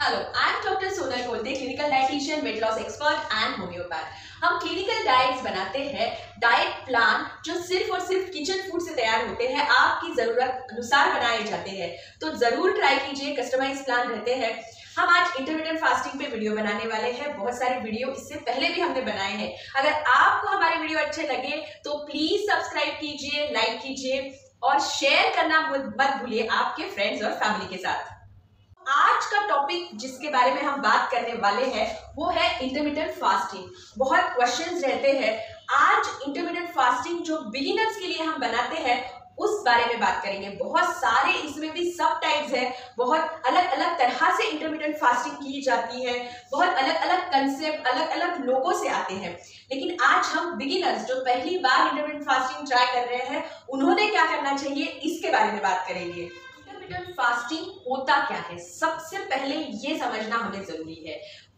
Hello, I am doctor Sonal Kolte, clinical dietitian, weight loss expert and homeopath. हम clinical diets बनाते हैं, diet plan जो सिर्फ और सिर्फ किचन फूड से तैयार होते हैं, आपकी जरूरत अनुसार बनाए जाते हैं। तो जरूर ट्राई कीजिए, कस्टमाइज प्लान रहते हैं। हम आज इंटरमिटेंट फास्टिंग पे वीडियो बनाने वाले हैं। बहुत सारे वीडियो इससे पहले भी हमने बनाए हैं। अगर आपको हमारे वीडियो अच्छे लगे तो प्लीज सब्सक्राइब कीजिए, लाइक कीजिए और शेयर करना मत भूलिए आपके फ्रेंड्स और फैमिली के साथ। आज का टॉपिक जिसके बारे में हम बात करने वाले हैं वो है इंटरमिटेंट फास्टिंग। बहुत क्वेश्चंस रहते हैं। आज इंटरमिटेंट फास्टिंग जो बिगिनर्स के लिए हम बनाते हैं उस बारे में बात करेंगे। बहुत सारे इसमें भी सब टाइप्स है, बहुत अलग अलग तरह से इंटरमिटेंट फास्टिंग की जाती है, बहुत अलग अलग कंसेप्ट अलग अलग लोगों से आते हैं। लेकिन आज हम बिगिनर्स जो पहली बार इंटरमिटेंट फास्टिंग ट्राई कर रहे हैं उन्होंने क्या करना चाहिए इसके बारे में बात करेंगे। इंटरमिटेंट फास्टिंग होता क्या है, सबसे पहले ये समझना हमें जरूरी है।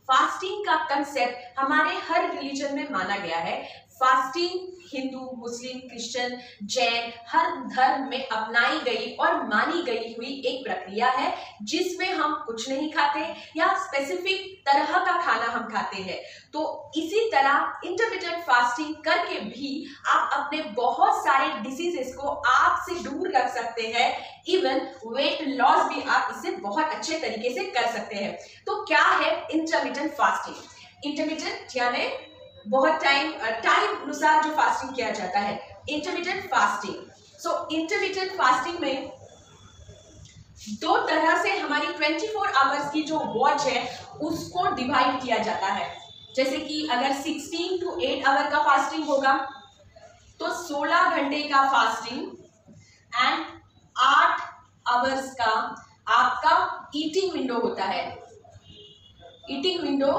फास्टिंग का कंसेप्ट हमारे हर रिलीजन में माना गया है। फास्टिंग हिंदू, मुस्लिम, क्रिश्चियन, जैन हर धर्म में अपनाई गई और मानी गई हुई एक प्रक्रिया है जिसमें हम कुछ नहीं खाते या स्पेसिफिक तरह का खाना हम खाते हैं। तो इसी तरह इंटरमिटेंट फास्टिंग करके भी आप अपने बहुत सारे डिसीजेस को आपसे दूर रख सकते हैं। इवन वेट लॉस भी आप इससे बहुत अच्छे तरीके से कर सकते हैं। तो क्या है इंटरमिटेंट फास्टिंग? इंटरमिटेंट यानी बहुत टाइम अनुसार जो फास्टिंग किया जाता है, इंटरमिटेंट फास्टिंग। सो इंटरमिटेंट फास्टिंग में दो तरह से हमारी 24 आवर्स की जो वॉच है उसको डिवाइड किया जाता है। जैसे कि अगर 16 to 8 आवर का फास्टिंग होगा तो 16 घंटे का फास्टिंग एंड 8 आवर्स का आपका ईटिंग विंडो होता है। ईटिंग विंडो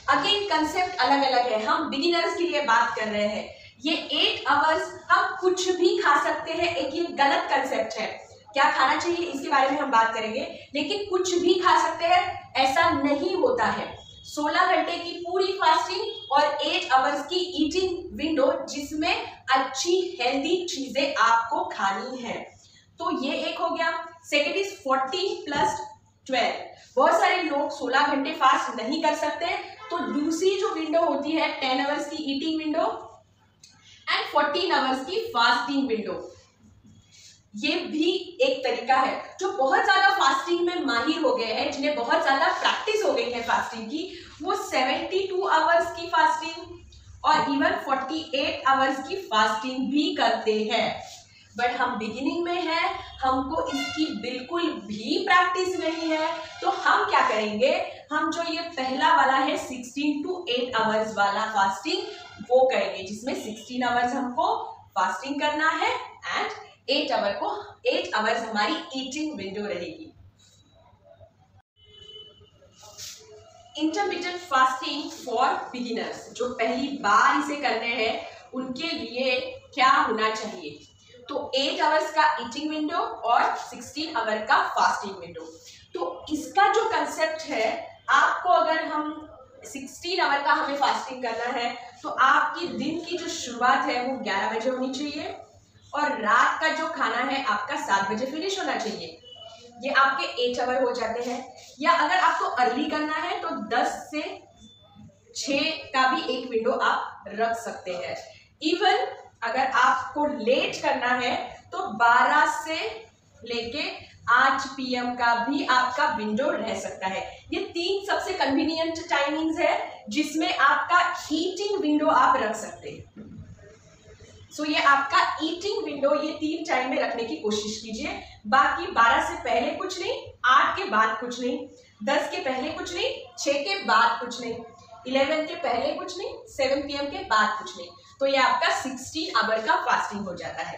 अगेन कंसेप्ट अलग अलग है, हम बिगिनर्स के लिए बात कर रहे हैं। ये 8 आवर्स हम कुछ भी खा सकते हैं। एक ये गलत कंसेप्ट है, क्या खाना चाहिए इसके बारे में हम बात करेंगे, लेकिन कुछ भी खा सकते हैं ऐसा नहीं होता है। 16 घंटे की पूरी फास्टिंग और 8 आवर्स की ईटिंग विंडो जिसमें अच्छी हेल्दी चीजें आपको खानी है। तो ये एक हो गया। Second is 40 + 12। बहुत सारे लोग 16 घंटे फास्ट नहीं कर सकते, तो दूसरी जो विंडो होती है 10 आवर्स की ईटिंग विंडो एंड 14 आवर्स की फास्टिंग विंडो। ये भी एक तरीका है। जो बहुत ज्यादा फास्टिंग में माहिर हो गए हैं, जिन्हें बहुत ज्यादा प्रैक्टिस हो गई है फास्टिंग की, वो 72 आवर्स की फास्टिंग और इवन 48 आवर्स की फास्टिंग भी करते हैं। बट हम बिगिनिंग में हैं, हमको इसकी बिल्कुल भी प्रैक्टिस नहीं है, तो हम क्या करेंगे, हम जो ये पहला वाला है 16 to 8 आवर्स वाला फास्टिंग वो करेंगे, जिसमें 16 आवर्स हमको फास्टिंग करना है एंड 8 आवर्स हमारी ईटिंग विंडो रहेगी। इंटरमिटेंट फास्टिंग फॉर बिगिनर्स जो पहली बार इसे कर रहे हैं उनके लिए क्या होना चाहिए? तो 8 आवर्स का ईटिंग विंडो और 16 आवर का फास्टिंग विंडो। तो इसका जो कंसेप्ट है, आपको अगर हम 16 आवर का हमें फास्टिंग करना है तो आपकी दिन की जो शुरुआत है वो 11 बजे होनी चाहिए और रात का जो खाना है आपका 7 बजे फिनिश होना चाहिए। ये आपके 8 आवर हो जाते हैं। या अगर आपको अर्ली करना है तो 10 से 6 का भी एक विंडो आप रख सकते हैं। इवन अगर आपको लेट करना है तो 12 से लेके 8 PM का भी आपका विंडो रह सकता है। ये 3 सबसे कन्वीनियंट टाइमिंग्स है जिसमें आपका ईटिंग विंडो आप रख सकते हैं। सो ये आपका ईटिंग विंडो ये 3 टाइम में रखने की कोशिश कीजिए। बाकी 12 से पहले कुछ नहीं, 8 के बाद कुछ नहीं, 10 के पहले कुछ नहीं, 6 के बाद कुछ नहीं, 11 के पहले कुछ नहीं, 7 PM के बाद कुछ नहीं। तो ये आपका 16 आवर का फास्टिंग हो जाता है।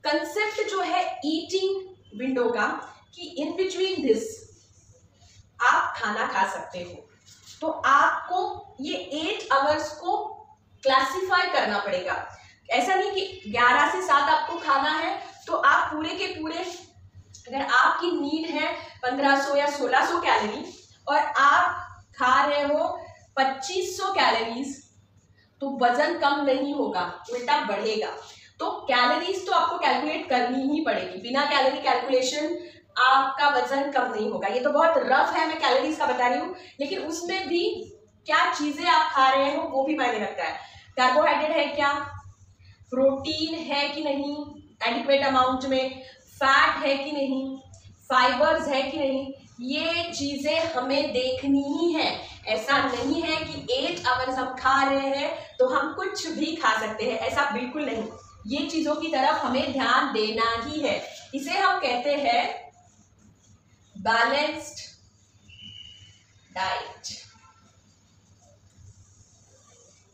कंसेप्ट जो है ईटिंग विंडो का कि इन बिटवीन दिस आप खाना खा सकते हो, तो आपको ये 8 आवर्स को क्लासिफाई करना पड़ेगा। ऐसा नहीं कि 11 से 7 आपको खाना है तो आप पूरे के पूरे, अगर आपकी नीड है 1500 या 1600 कैलोरी और आप खा रहे हो 2500 कैलोरीज, तो वजन कम नहीं होगा, उल्टा बढ़ेगा। तो कैलोरीज तो आपको कैलकुलेट करनी ही पड़ेगी। बिना कैलोरी कैलकुलेशन आपका वजन कम नहीं होगा। ये तो बहुत रफ है, मैं कैलोरीज का बता रही हूँ, लेकिन उसमें भी क्या चीजें आप खा रहे हो वो भी मायने रखता है। कार्बोहाइड्रेट है क्या, प्रोटीन है कि नहीं एडिक्वेट अमाउंट में, फैट है कि नहीं, फाइबर्स है कि नहीं, ये चीजें हमें देखनी ही है। ऐसा नहीं है कि 8 आवर्स हम खा रहे हैं तो हम कुछ भी खा सकते हैं, ऐसा बिल्कुल नहीं। ये चीजों की तरफ हमें ध्यान देना ही है। इसे हम कहते हैं बैलेंस्ड डाइट।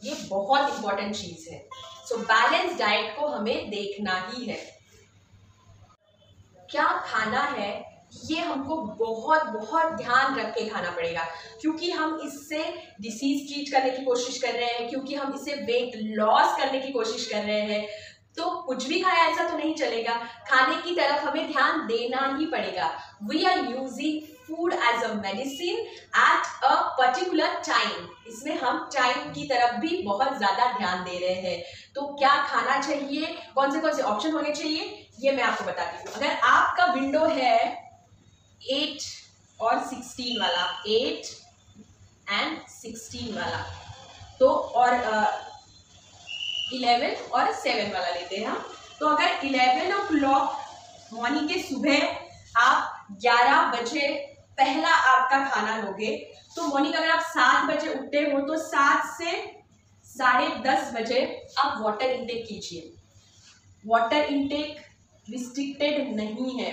ये बहुत इंपॉर्टेंट चीज है। सो बैलेंस डाइट को हमें देखना ही है। क्या खाना है ये हमको बहुत बहुत ध्यान रख के खाना पड़ेगा, क्योंकि हम इससे डिसीज ट्रीट करने की कोशिश कर रहे हैं, क्योंकि हम इससे वेट लॉस करने की कोशिश कर रहे हैं। तो कुछ भी खाया ऐसा तो नहीं चलेगा, खाने की तरफ हमें ध्यान देना ही पड़ेगा। We are using food as a medicine at a particular time. इसमें हम टाइम की तरफ भी बहुत ज्यादा ध्यान दे रहे हैं। तो क्या खाना चाहिए, कौन से ऑप्शन होने चाहिए, ये मैं आपको बताती हूँ। अगर आपका विंडो है 8 और 16 वाला, 8 एंड 16 वाला, तो और 11 और 7 वाला लेते हैं हम। तो अगर 11 o'clock मॉर्निंग के सुबह आप 11 बजे पहला आपका खाना लोगे, तो मॉर्निंग अगर आप 7 बजे उठते हो तो 7 से 10:30 बजे आप वाटर इंटेक कीजिए। वाटर इंटेक रिस्ट्रिक्टेड नहीं है,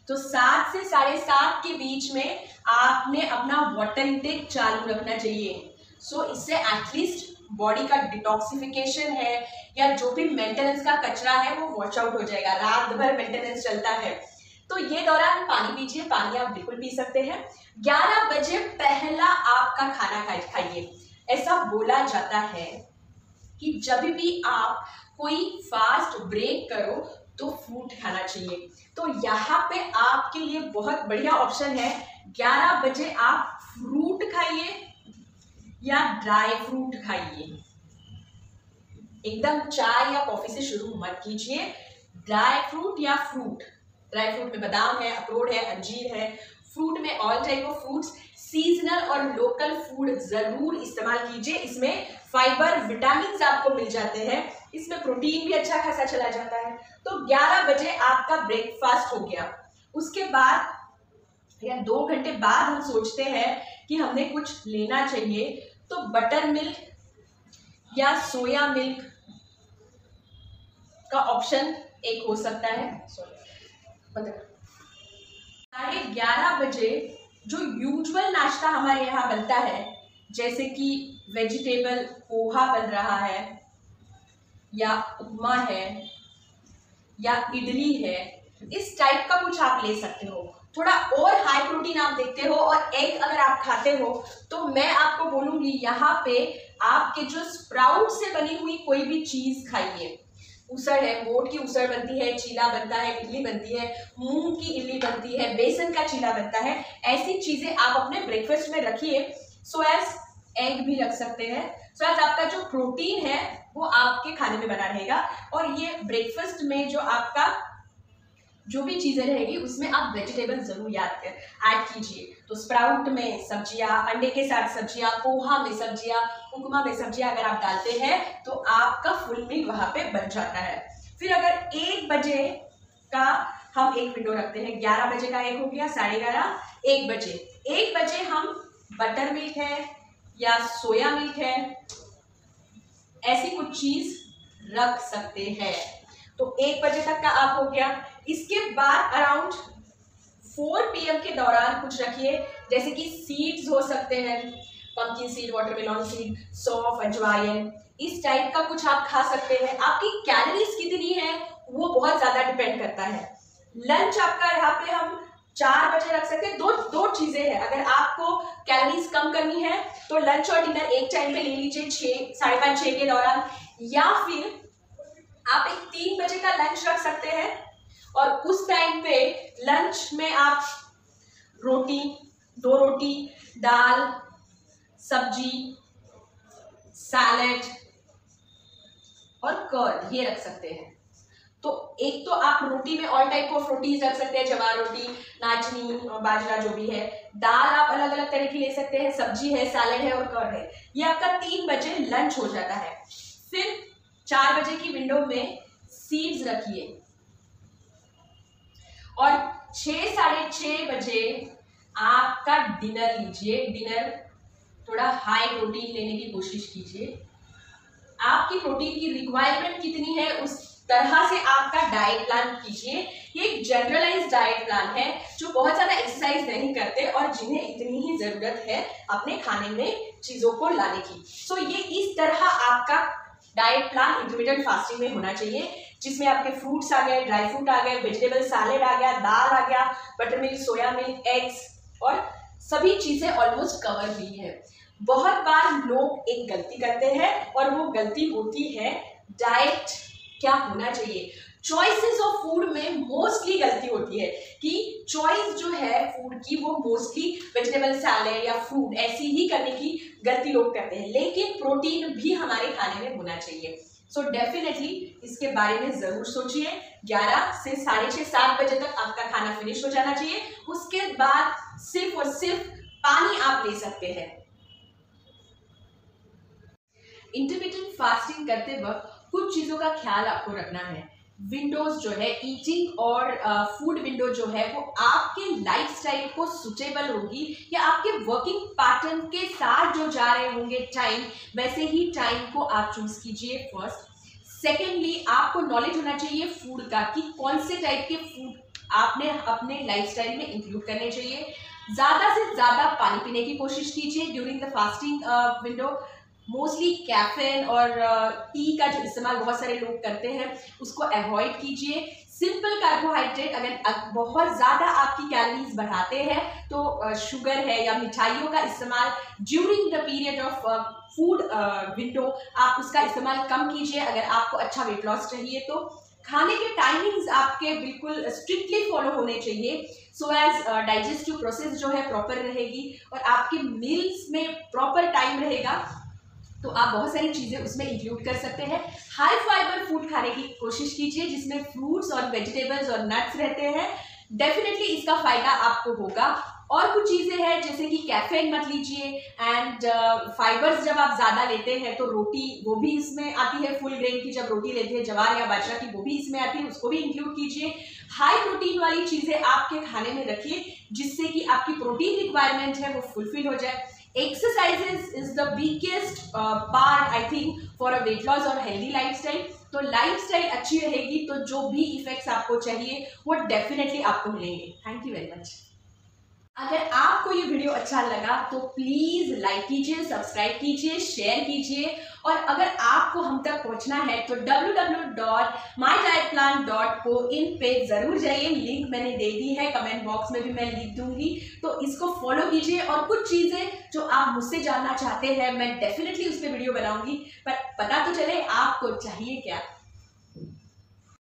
तो 7 से 7:30 के बीच में आपने अपना वाटर इंटेक चालू रखना चाहिए। सो इससे एटलीस्ट बॉडी का डिटॉक्सिफिकेशन है या जो भी मेंटेनेंस का कचरा है वो वॉश आउट हो जाएगा। रात भर मेंटेनेंस चलता है, तो ये दौरान पानी पीजिए, पानी आप बिल्कुल पी सकते हैं। 11 बजे पहला आपका खाना खाइए। ऐसा बोला जाता है कि जब भी आप कोई फास्ट ब्रेक करो तो फ्रूट खाना चाहिए। तो यहाँ पे आपके लिए बहुत बढ़िया ऑप्शन है, 11 बजे आप फ्रूट खाइए या ड्राई फ्रूट खाइए। एकदम चाय या कॉफी से शुरू मत कीजिए। ड्राई फ्रूट या फ्रूट, ड्राई फ्रूट में बादाम है, अखरोट है, अंजीर है, फ्रूट में all type of fruits, seasonal और लोकल फूड जरूर इस्तेमाल कीजिए। इसमें फाइबर, विटामिन आपको मिल जाते हैं, इसमें प्रोटीन भी अच्छा खासा चला जाता है। तो 11 बजे आपका ब्रेकफास्ट हो गया। उसके बाद या 2 घंटे बाद हम सोचते हैं कि हमने कुछ लेना चाहिए, तो बटर मिल्क या सोया मिल्क का ऑप्शन एक हो सकता है। 11:30 बजे जो यूजुअल नाश्ता हमारे यहाँ बनता है, जैसे कि वेजिटेबल पोहा बन रहा है या उपमा है या इडली है, इस टाइप का कुछ आप ले सकते हो। थोड़ा और हाई प्रोटीन आप देखते हो और एग अगर आप खाते हो, तो मैं आपको बोलूंगी यहाँ पे आपके जो स्प्राउट से बनी हुई कोई भी चीज खाइए। उसड़ है, मोट की उसड़ बनती है, चीला बनता है, इडली बनती है, मूंग की इडली बनती है, बेसन का चीला बनता है। ऐसी चीजें आप अपने ब्रेकफास्ट में रखिए। सो एज एग भी रख सकते हैं, सो एज आपका जो प्रोटीन है वो आपके खाने में बना रहेगा। और ये ब्रेकफास्ट में जो आपका जो भी चीजें रहेगी उसमें आप वेजिटेबल जरूर ऐड कीजिए। तो स्प्राउट में सब्जियां, अंडे के साथ सब्जियां, पोहा में सब्जियां, उपमा में सब्जियां अगर आप डालते हैं तो आपका फुल मील वहां पे बन जाता है। फिर अगर 1 बजे का हम एक विंडो रखते हैं, 11 बजे का एक हो गया, 11:30, 1 बजे। 1 बजे हम बटर मिल्क है या सोया मिल्क है, ऐसी कुछ चीज रख सकते हैं। तो 1 बजे तक का आप हो गया। इसके बाद अराउंड 4 PM के दौरान कुछ रखिए, जैसे कि सीड्स हो सकते हैं, पंपकिन सीड, वाटरमेलन सीड, सौंफ, अजवाइन, इस टाइप का कुछ आप खा सकते हैं। आपकी कैलोरीज कितनी है वो बहुत ज्यादा डिपेंड करता है। लंच आपका यहाँ पे हम 4 बजे रख सकते हैं। दो चीजें हैं, अगर आपको कैलोरीज कम करनी है तो लंच और डिनर एक टाइम पे ले लीजिए, 5:30 6 के दौरान, या फिर आप एक 3 बजे का लंच रख सकते हैं और उस टाइम पे लंच में आप रोटी, 2 रोटी, दाल, सब्जी, सैलेड और कर्ड ये रख सकते हैं। तो एक तो आप रोटी में ऑल टाइप ऑफ रोटीज रख सकते हैं, जवार रोटी, नाचनी, बाजरा जो भी है। दाल आप अलग अलग तरह की ले सकते हैं, सब्जी है, सैलेड है और कर्ड है। ये आपका 3 बजे लंच हो जाता है। फिर 4 बजे की विंडो में सीड्स रखिए और 6 साढ़े 6 बजे आपका डिनर लीजिए। डिनर थोड़ा हाई प्रोटीन लेने की कोशिश कीजिए। आपकी प्रोटीन की रिक्वायरमेंट कितनी है उस तरह से आपका डाइट प्लान कीजिए। ये एक जनरलाइज्ड डाइट प्लान है जो बहुत ज्यादा एक्सरसाइज नहीं करते और जिन्हें इतनी ही जरूरत है अपने खाने में चीजों को लाने की। सो ये इस तरह आपका डाइट प्लान इंटरमिटेंट फास्टिंग में होना चाहिए, जिसमें आपके फ्रूट्स आ गए, ड्राई फ्रूट आ गए, वेजिटेबल सैलेड आ गया, दाल आ गया, butter milk, soya milk, eggs और सभी चीजें ऑलमोस्ट कवर हुई है। बहुत बार लोग एक गलती करते हैं और वो गलती होती है डाइट क्या होना चाहिए। चॉइसेस ऑफ फूड में मोस्टली गलती होती है कि चॉइस जो है फूड की वो मोस्टली वेजिटेबल सैलेड या फ्रूट ऐसी ही करने की गलती लोग करते हैं, लेकिन प्रोटीन भी हमारे खाने में होना चाहिए। सो डेफिनेटली इसके बारे में जरूर सोचिए। 11 से साढ़े 6-7 बजे तक आपका खाना फिनिश हो जाना चाहिए। उसके बाद सिर्फ और सिर्फ पानी आप ले सकते हैं। इंटरमिटेंट फास्टिंग करते वक्त कुछ चीजों का ख्याल आपको रखना है। विंडोज जो है ईटिंग और फूड विंडो जो है वो आपके लाइफस्टाइल को सुटेबल होगी या आपके वर्किंग पैटर्न के साथ जो जा रहे होंगे टाइम, वैसे ही टाइम को आप चूज कीजिए फर्स्ट। सेकेंडली आपको नॉलेज होना चाहिए फूड का कि कौन से टाइप के फूड आपने अपने लाइफस्टाइल में इंक्लूड करने चाहिए। ज्यादा से ज्यादा पानी पीने की कोशिश कीजिए during the fasting window. Mostly caffeine और टी का जो इस्तेमाल बहुत सारे लोग करते हैं उसको अवॉइड कीजिए। सिंपल कार्बोहाइड्रेट, अगर बहुत ज़्यादा आपकी कैलोरीज बढ़ाते हैं तो शुगर है या मिठाइयों का इस्तेमाल during the period of food window आप उसका इस्तेमाल कम कीजिए अगर आपको अच्छा वेट लॉस चाहिए तो। खाने के टाइमिंग्स आपके बिल्कुल स्ट्रिक्टली फॉलो होने चाहिए सो एज डाइजेस्टिव प्रोसेस जो है प्रॉपर रहेगी और आपके मील्स में प्रॉपर टाइम रहेगा तो आप बहुत सारी चीज़ें उसमें इंक्लूड कर सकते हैं। हाई फाइबर फूड खाने की कोशिश कीजिए जिसमें फ्रूट्स और वेजिटेबल्स और नट्स रहते हैं। डेफिनेटली इसका फायदा आपको होगा। और कुछ चीज़ें हैं जैसे कि कैफीन मत लीजिए एंड फाइबर्स जब आप ज़्यादा लेते हैं तो रोटी वो भी इसमें आती है, फुल ग्रेन की जब रोटी लेते हैं जवार या बाजरा की वो भी इसमें आती है, उसको भी इंक्लूड कीजिए। हाई प्रोटीन वाली चीज़ें आपके खाने में रखिए जिससे कि आपकी प्रोटीन रिक्वायरमेंट है वो फुलफिल हो जाए। Exercises is the biggest part I think for a weight loss और healthy lifestyle। तो लाइफस्टाइल अच्छी रहेगी तो जो भी इफेक्ट्स आपको चाहिए वो डेफिनेटली आपको मिलेंगे। Thank you very much. अगर आपको ये वीडियो अच्छा लगा तो प्लीज लाइक कीजिए, सब्सक्राइब कीजिए, शेयर कीजिए और अगर आपको हम तक पहुंचना है तो www.mydietplan.co/in पे जरूर जाइए। लिंक मैंने दे दी है, कमेंट बॉक्स में भी मैं लिख दूंगी, तो इसको फॉलो कीजिए। और कुछ चीजें जो आप मुझसे जानना चाहते हैं मैं डेफिनेटली उस पर वीडियो बनाऊंगी, पर पता तो चले आपको चाहिए क्या।